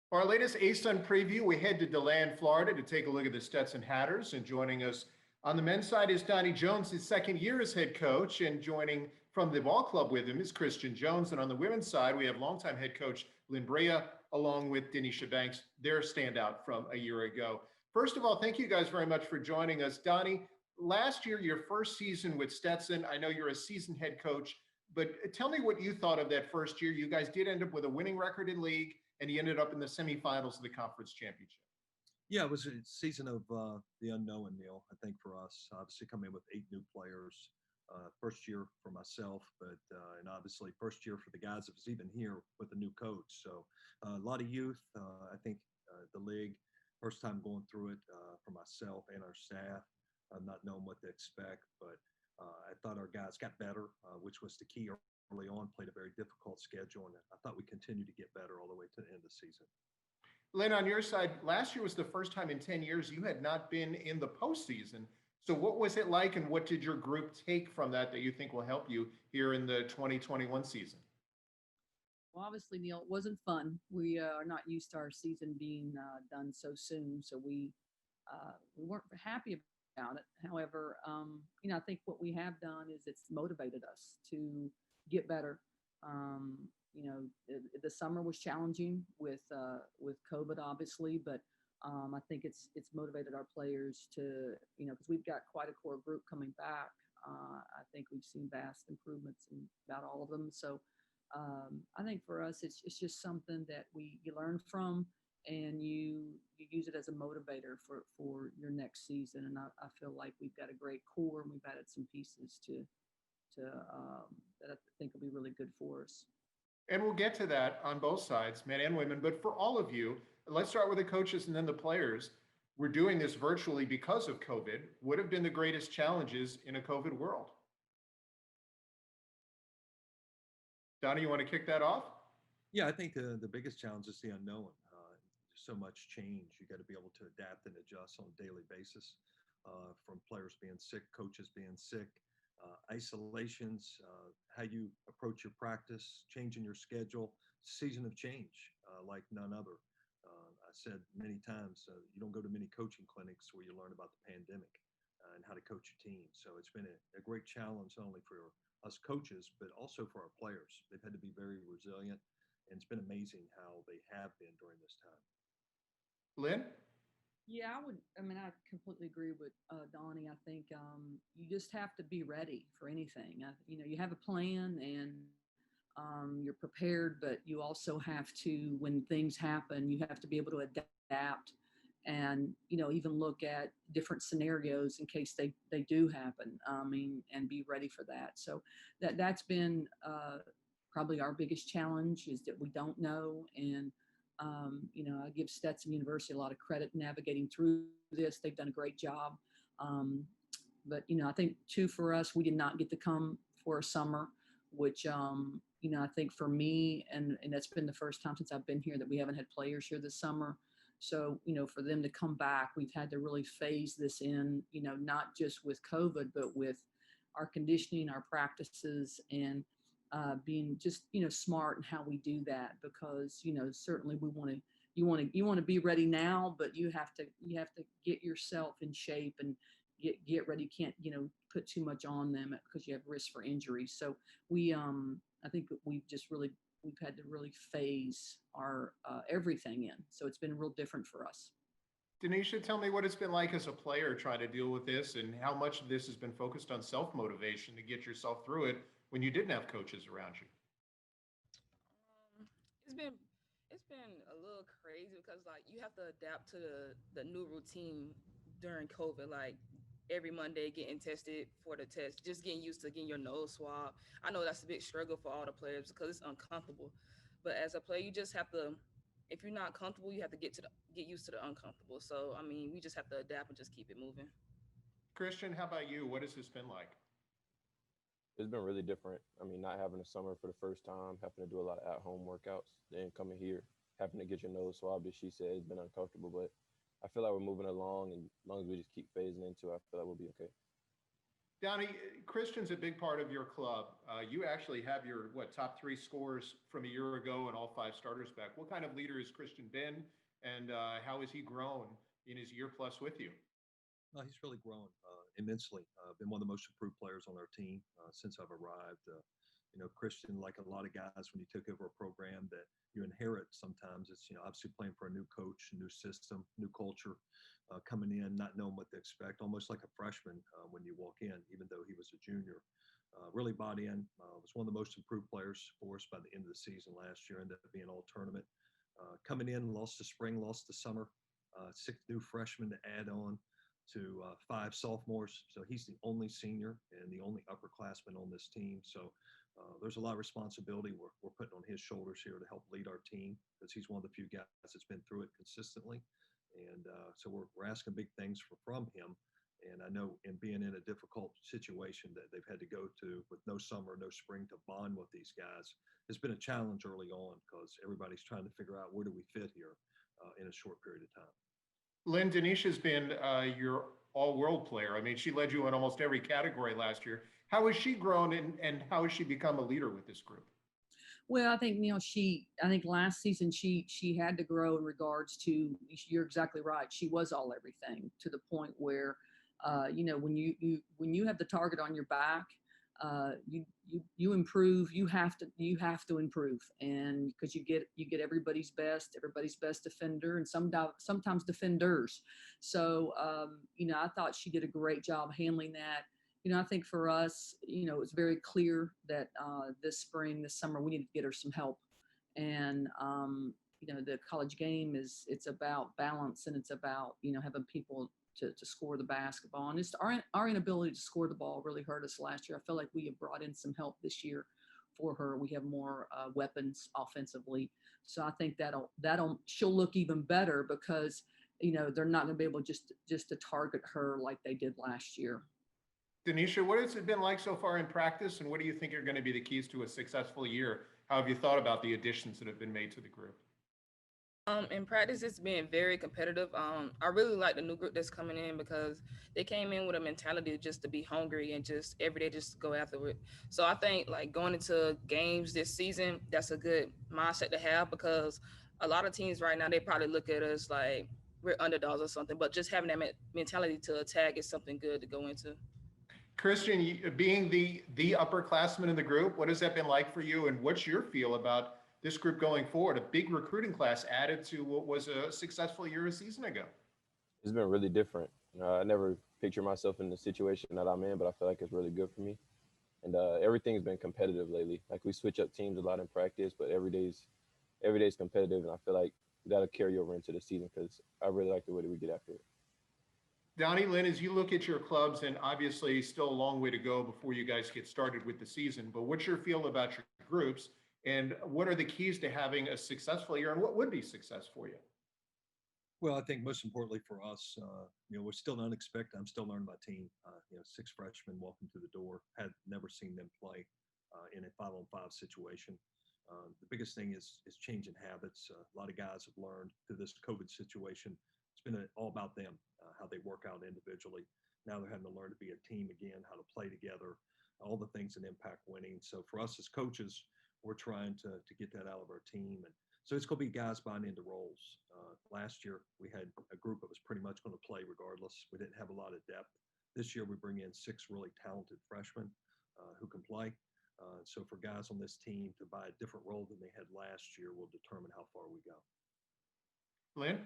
For our latest ASUN preview, we head to DeLand, Florida to take a look at the Stetson Hatters. And joining us on the men's side is Donnie Jones, his second year as head coach. And joining from the ball club with him is Christian Jones. And on the women's side, we have longtime head coach Lynn Brea, along with Nisha Banks, their standout from a year ago. First of all, thank you guys very much for joining us. Donnie, last year, your first season with Stetson, I know you're a seasoned head coach, but tell me what you thought of that first year. You guys did end up with a winning record in league, and he ended up in the semifinals of the conference championship. Yeah, it was a season of the unknown, Neil. I think for us, obviously coming in with 8 new players, first year for myself, but and obviously first year for the guys that was even here with a new coach. So a lot of youth. I think the league, first time going through it for myself and our staff, not knowing what to expect. But I thought our guys got better, which was the key early on. Played a very difficult schedule, and I thought we continued to get better all the way to the end of the season. Lynn, on your side, last year was the first time in 10 years you had not been in the postseason. So what was it like, and what did your group take from that you think will help you here in the 2021 season? Well, obviously, Neil, it wasn't fun. We are not used to our season being done so soon, so we weren't happy about it. However, I think what we have done is it's motivated us to get better. Um, the summer was challenging with COVID, obviously, but I think it's motivated our players to, because we've got quite a core group coming back. I think we've seen vast improvements in about all of them. So I think for us, it's just something that you learn from, and you use it as a motivator for your next season. And I feel like we've got a great core, and we've added some pieces that I think will be really good for us. And we'll get to that on both sides, men and women. But for all of you, let's start with the coaches and then the players. We're doing this virtually because of COVID. What have been the greatest challenges in a COVID world? Donnie, you want to kick that off? Yeah, I think the biggest challenge is the unknown. There's so much change. You got to be able to adapt and adjust on a daily basis. From players being sick, coaches being sick, isolations, how you approach your practice, changing your schedule, season of change like none other. I said many times, you don't go to many coaching clinics where you learn about the pandemic and how to coach your team. So it's been a great challenge, not only for us coaches, but also for our players. They've had to be very resilient, and it's been amazing how they have been during this time. Lynn? Yeah, I completely agree with Donnie. I think you just have to be ready for anything. You have a plan, and you're prepared, but you also have to, when things happen, you have to be able to adapt and, even look at different scenarios in case they do happen, and be ready for that. So that's been probably our biggest challenge, is that we don't know. And I give Stetson University a lot of credit navigating through this. They've done a great job. But I think too, for us, we did not get to come for a summer, which, I think for me, and that's been the first time since I've been here that we haven't had players here this summer. So, for them to come back, we've had to really phase this in, not just with COVID, but with our conditioning, our practices, and being just smart in how we do that, because certainly you want to be ready now, but you have to get yourself in shape and get ready. You can't put too much on them because you have risk for injury. So I think we've had to really phase our everything in. So it's been real different for us. Denisha, tell me what it's been like as a player trying to deal with this, and how much of this has been focused on self-motivation to get yourself through it when you didn't have coaches around you. It's been a little crazy because like you have to adapt to the new routine during COVID. Like every Monday getting tested for the test, just getting used to getting your nose swab. I know that's a big struggle for all the players because it's uncomfortable. But as a player, you just have to, if you're not comfortable, you have to get used to the uncomfortable. So I mean, we just have to adapt and just keep it moving. Christian, how about you? What has this been like? It's been really different. I mean, not having a summer for the first time, having to do a lot of at-home workouts, then coming here, having to get your nose swabbed, as she said, it's been uncomfortable. But I feel like we're moving along, and as long as we just keep phasing into it, I feel like we'll be okay. Donnie, Christian's a big part of your club. You actually have your top three scores from a year ago and all five starters back. What kind of leader is Christian Benn, and how has he grown in his year plus with you? He's really grown immensely. Been one of the most improved players on our team since I've arrived. Christian, like a lot of guys, when you took over a program that you inherit, sometimes it's obviously playing for a new coach, new system, new culture, coming in not knowing what to expect, almost like a freshman when you walk in, even though he was a junior. Really bought in. Was one of the most improved players for us by the end of the season last year. Ended up being all tournament. Coming in, lost the spring, lost the summer. 6 new freshmen to add on to 5 sophomores. So he's the only senior and the only upperclassman on this team. So there's a lot of responsibility we're putting on his shoulders here to help lead our team, because he's one of the few guys that's been through it consistently. And so we're asking big things from him. And I know in being in a difficult situation that they've had to go to with no summer, no spring to bond with these guys, has been a challenge early on, because everybody's trying to figure out where do we fit here in a short period of time. Lynn, Denisha's been your all-world player. I mean, she led you in almost every category last year. How has she grown, and how has she become a leader with this group? Well, I think I think last season she had to grow in regards to. You're exactly right. She was all everything, to the point where, when you have the target on your back, you improve. You have to improve, and because you get everybody's best defender, and sometimes defenders. So I thought she did a great job handling that. I think for us, it was very clear that this summer, we needed to get her some help. And, the college game it's about balance, and it's about, having people to score the basketball. And it's our inability to score the ball really hurt us last year. I feel like we have brought in some help this year for her. We have more weapons offensively. So I think she'll look even better, because, they're not going to be able just to target her like they did last year. Denisha, what has it been like so far in practice, and what do you think are going to be the keys to a successful year? How have you thought about the additions that have been made to the group? In practice, it's been very competitive. I really like the new group that's coming in, because they came in with a mentality just to be hungry and just every day just go after it. So I think, like, going into games this season, that's a good mindset to have, because a lot of teams right now, they probably look at us like we're underdogs or something. But just having that mentality to attack is something good to go into. Christian, being the upperclassman in the group, what has that been like for you, and what's your feel about this group going forward? A big recruiting class added to what was a successful year a season ago. It's been really different. I never picture myself in the situation that I'm in, but I feel like it's really good for me. And everything's been competitive lately. Like, we switch up teams a lot in practice, but every day's competitive, and I feel like that'll carry over into the season, because I really like the way that we get after it. Donnie, Lynn, as you look at your clubs, and obviously still a long way to go before you guys get started with the season, but what's your feel about your groups, and what are the keys to having a successful year, and what would be success for you? Well, I think most importantly for us, we're still unexpected. I'm still learning my team. 6 freshmen walking through the door. Had never seen them play in a 5-on-5 situation. The biggest thing is changing habits. A lot of guys have learned through this COVID situation. It's been all about them, how they work out individually. Now they're having to learn to be a team again, how to play together, all the things that impact winning. So for us as coaches, we're trying to get that out of our team. And so it's going to be guys buying into roles. Last year, we had a group that was pretty much going to play regardless. We didn't have a lot of depth. This year, we bring in 6 really talented freshmen who can play. So for guys on this team to buy a different role than they had last year will determine how far we go. Lynn?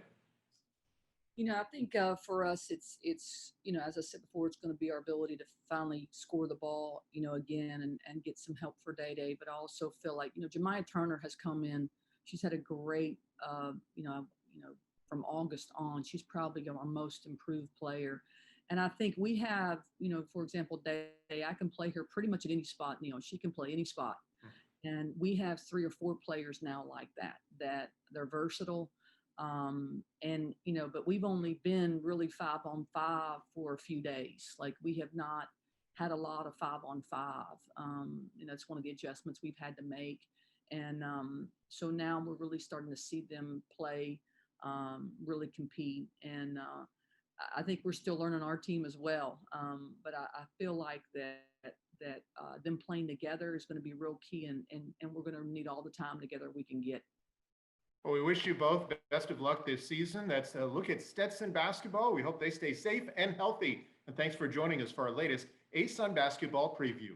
I think for us, it's as I said before, it's going to be our ability to finally score the ball, again, and get some help for Day. But I also feel like, Jemiah Turner has come in. She's had a great, from August on, she's probably our most improved player. And I think we have, for example, Day, I can play her pretty much at any spot. She can play any spot. And we have 3 or 4 players now like that they're versatile. But we've only been really 5-on-5 for a few days. Like, we have not had a lot of 5-on-5. It's one of the adjustments we've had to make. And so now we're really starting to see them play, really compete. And I think we're still learning our team as well. But I feel like that them playing together is going to be real key, and we're going to need all the time together we can get. Well, we wish you both best of luck this season. That's a look at Stetson basketball. We hope they stay safe and healthy. And thanks for joining us for our latest ASUN basketball preview.